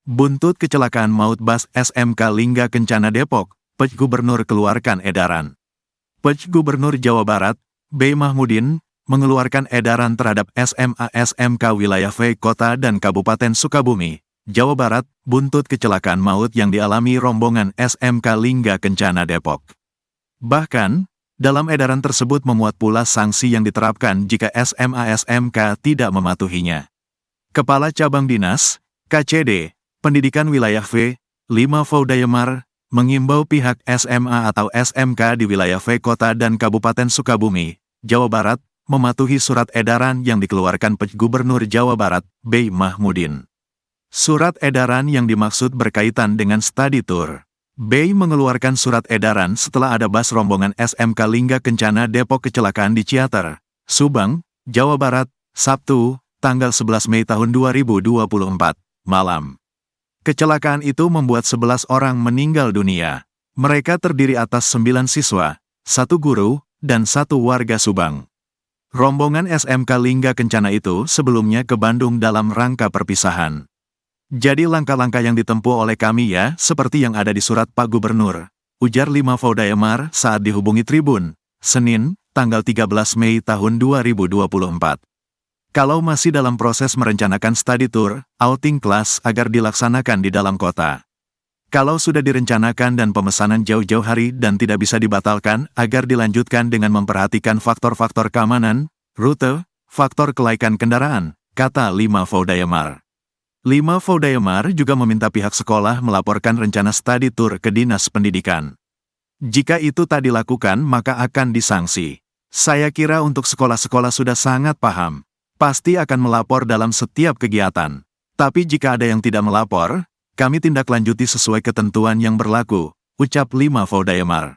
Buntut kecelakaan maut bus SMK Lingga Kencana Depok, Pj Gubernur keluarkan edaran. Pj Gubernur Jawa Barat, B. Mahmudin, mengeluarkan edaran terhadap SMA SMK wilayah V Kota dan Kabupaten Sukabumi, Jawa Barat, buntut kecelakaan maut yang dialami rombongan SMK Lingga Kencana Depok. Bahkan, dalam edaran tersebut memuat pula sanksi yang diterapkan jika SMA SMK tidak mematuhinya. Kepala Cabang Dinas, KCD, Pendidikan Wilayah V, 5 Faudayemar, mengimbau pihak SMA atau SMK di wilayah V Kota dan Kabupaten Sukabumi, Jawa Barat, mematuhi surat edaran yang dikeluarkan Pj Gubernur Jawa Barat, B. Mahmudin. Surat edaran yang dimaksud berkaitan dengan study tour. B. mengeluarkan surat edaran setelah ada bus rombongan SMK Lingga Kencana Depok kecelakaan di Ciater, Subang, Jawa Barat, Sabtu, tanggal 11 Mei tahun 2024, malam. Kecelakaan itu membuat 11 orang meninggal dunia. Mereka terdiri atas 9 siswa, 1 guru, dan 1 warga Subang. Rombongan SMK Lingga Kencana itu sebelumnya ke Bandung dalam rangka perpisahan. Jadi langkah-langkah yang ditempuh oleh kami ya, seperti yang ada di surat Pak Gubernur, ujar 5 Faudayemar saat dihubungi Tribun, Senin, tanggal 13 Mei tahun 2024. Kalau masih dalam proses merencanakan study tour, outing kelas agar dilaksanakan di dalam kota. Kalau sudah direncanakan dan pemesanan jauh-jauh hari dan tidak bisa dibatalkan, agar dilanjutkan dengan memperhatikan faktor-faktor keamanan, rute, faktor kelaikan kendaraan, kata 5 Faudayemar. 5 Faudayemar juga meminta pihak sekolah melaporkan rencana study tour ke Dinas Pendidikan. Jika itu tak dilakukan maka akan disanksi. Saya kira untuk sekolah-sekolah sudah sangat paham. Pasti akan melapor dalam setiap kegiatan. Tapi jika ada yang tidak melapor, kami tindak lanjuti sesuai ketentuan yang berlaku, ucap 5 Faudayemar.